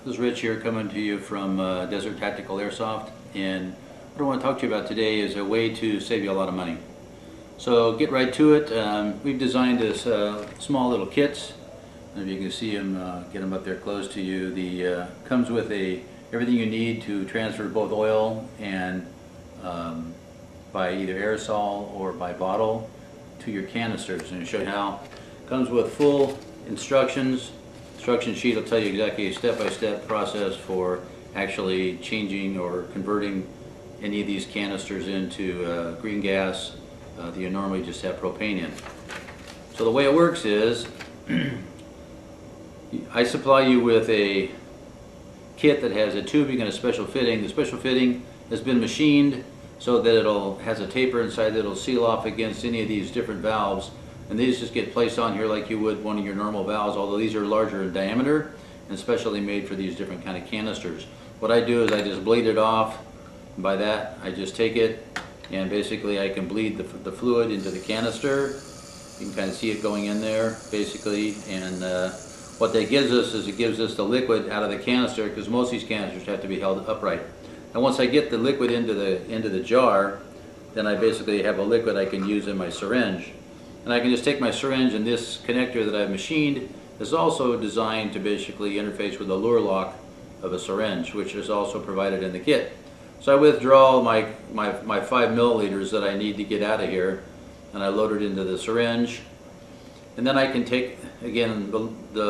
This is Rich here coming to you from Desert Tactical Airsoft, and what I want to talk to you about today is a way to save you a lot of money. So get right to it. We've designed this small little kits. If you can see them, get them up there close to you. The comes with everything you need to transfer both oil and by either aerosol or by bottle to your canisters. And I'll show you how. Comes with full instructions. Instruction sheet will tell you exactly a step-by-step process for actually changing or converting any of these canisters into green gas that you normally just have propane in. So the way it works is I supply you with a kit that has a tubing and a special fitting. The special fitting has been machined so that it has a taper inside that will seal off against any of these different valves. And these just get placed on here like you would one of your normal valves, although these are larger in diameter and specially made for these different kind of canisters. What I do is I just bleed it off. And by that, I just take it and basically I can bleed the fluid into the canister. You can kind of see it going in there, basically. And what that gives us is it gives us the liquid out of the canister, because most of these canisters have to be held upright. And once I get the liquid into the jar, then I basically have a liquid I can use in my syringe. And I can just take my syringe, and this connector that I've machined is also designed to basically interface with the lure lock of a syringe, which is also provided in the kit. So I withdraw my 5 milliliters that I need to get out of here, and I load it into the syringe. And then I can take, again, the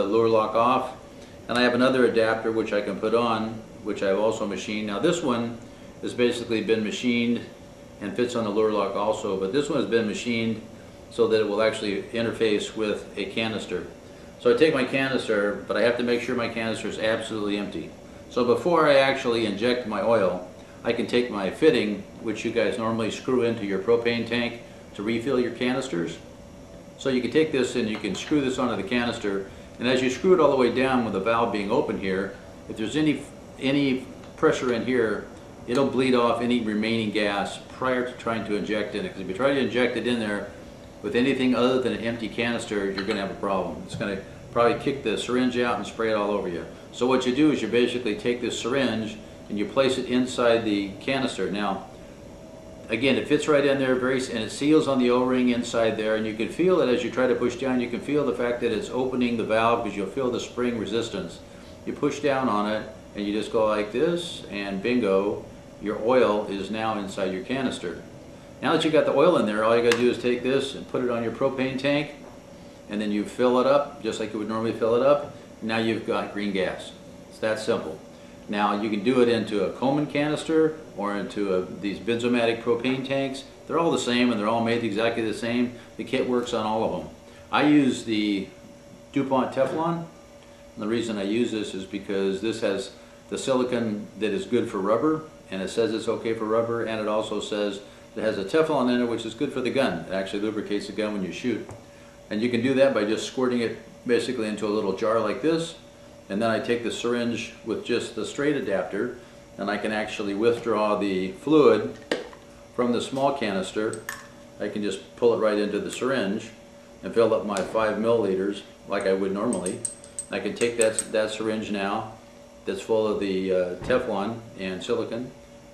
lure lock off, and I have another adapter which I can put on, which I've also machined. Now this one has basically been machined and fits on the lure lock also, but this one has been machined so that it will actually interface with a canister. So I take my canister, but I have to make sure my canister is absolutely empty. So before I actually inject my oil, I can take my fitting, which you guys normally screw into your propane tank to refill your canisters. So you can take this and you can screw this onto the canister, and as you screw it all the way down with the valve being open here, if there's any pressure in here, it'll bleed off any remaining gas prior to trying to inject in it. Because if you try to inject it in there with anything other than an empty canister, you're going to have a problem. It's going to probably kick the syringe out and spray it all over you. So what you do is you basically take this syringe and you place it inside the canister. Now, again, it fits right in there, and it seals on the O-ring inside there, and you can feel it as you try to push down. You can feel the fact that it's opening the valve, because you'll feel the spring resistance. You push down on it, and you just go like this, and bingo, your oil is now inside your canister. Now that you've got the oil in there, all you got to do is take this and put it on your propane tank, and then you fill it up just like you would normally fill it up. Now you've got green gas. It's that simple. Now you can do it into a Coleman canister or into these Benzomatic propane tanks. They're all the same and they're all made exactly the same. The kit works on all of them. I use the DuPont Teflon. And the reason I use this is because this has the silicone that is good for rubber, and it says it's okay for rubber, and it also says it has a Teflon in it, which is good for the gun. It actually lubricates the gun when you shoot. And you can do that by just squirting it basically into a little jar like this. And then I take the syringe with just the straight adapter, and I can actually withdraw the fluid from the small canister. I can just pull it right into the syringe and fill up my 5 milliliters like I would normally. I can take that syringe now that's full of the Teflon and silicone.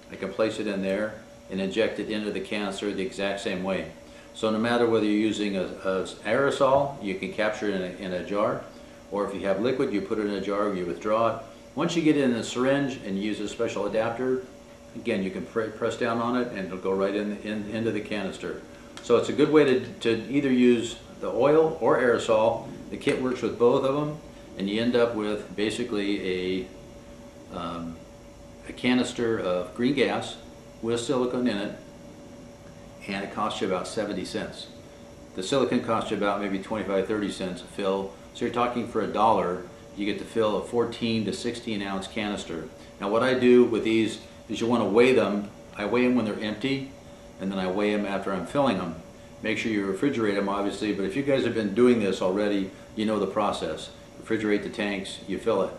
I can place it in there and inject it into the canister the exact same way. So no matter whether you're using a aerosol, you can capture it in a jar, or if you have liquid, you put it in a jar, you withdraw it. Once you get it in the syringe and use a special adapter, again, you can press down on it and it'll go right into the canister. So it's a good way to either use the oil or aerosol. The kit works with both of them, and you end up with basically a canister of green gas with silicone in it, and it costs you about 70 cents. The silicone costs you about maybe 25-30 cents a fill. So you're talking for $1, you get to fill a 14 to 16 ounce canister. Now what I do with these is you want to weigh them. I weigh them when they're empty, and then I weigh them after I'm filling them. Make sure you refrigerate them, obviously, but if you guys have been doing this already, you know the process. Refrigerate the tanks, you fill it.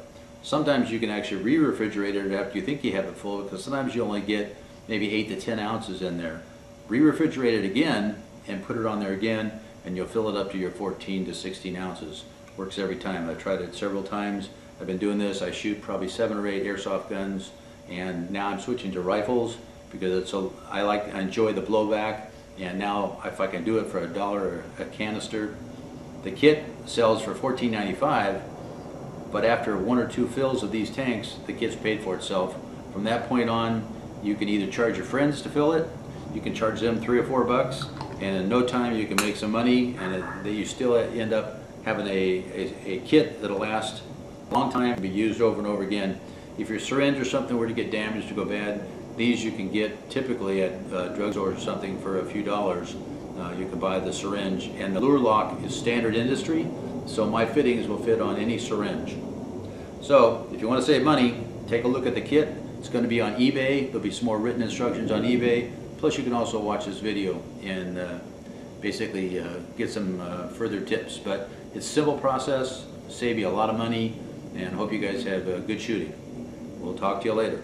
Sometimes you can actually re-refrigerate it after you think you have it full, because sometimes you only get maybe 8 to 10 ounces in there. Re-refrigerate it again and put it on there again, and you'll fill it up to your 14 to 16 ounces. Works every time. I've tried it several times, I've been doing this. I shoot probably 7 or 8 airsoft guns, and now I'm switching to rifles because I enjoy the blowback. And now if I can do it for $1 a canister, the kit sells for $14.95. But after 1 or 2 fills of these tanks, the kit's paid for itself. From that point on, you can either charge your friends to fill it, you can charge them $3 or $4, and in no time you can make some money, and you still end up having a kit that'll last a long time and be used over and over again. If your syringe or something were to get damaged or go bad, these you can get typically at drugstores or something for a few dollars. You can buy the syringe, and the lure lock is standard industry, so my fittings will fit on any syringe. So if you want to save money, take a look at the kit. It's going to be on eBay. There'll be some more written instructions on eBay. Plus you can also watch this video and basically get some further tips. But it's a simple process, save you a lot of money, and hope you guys have good shooting. We'll talk to you later.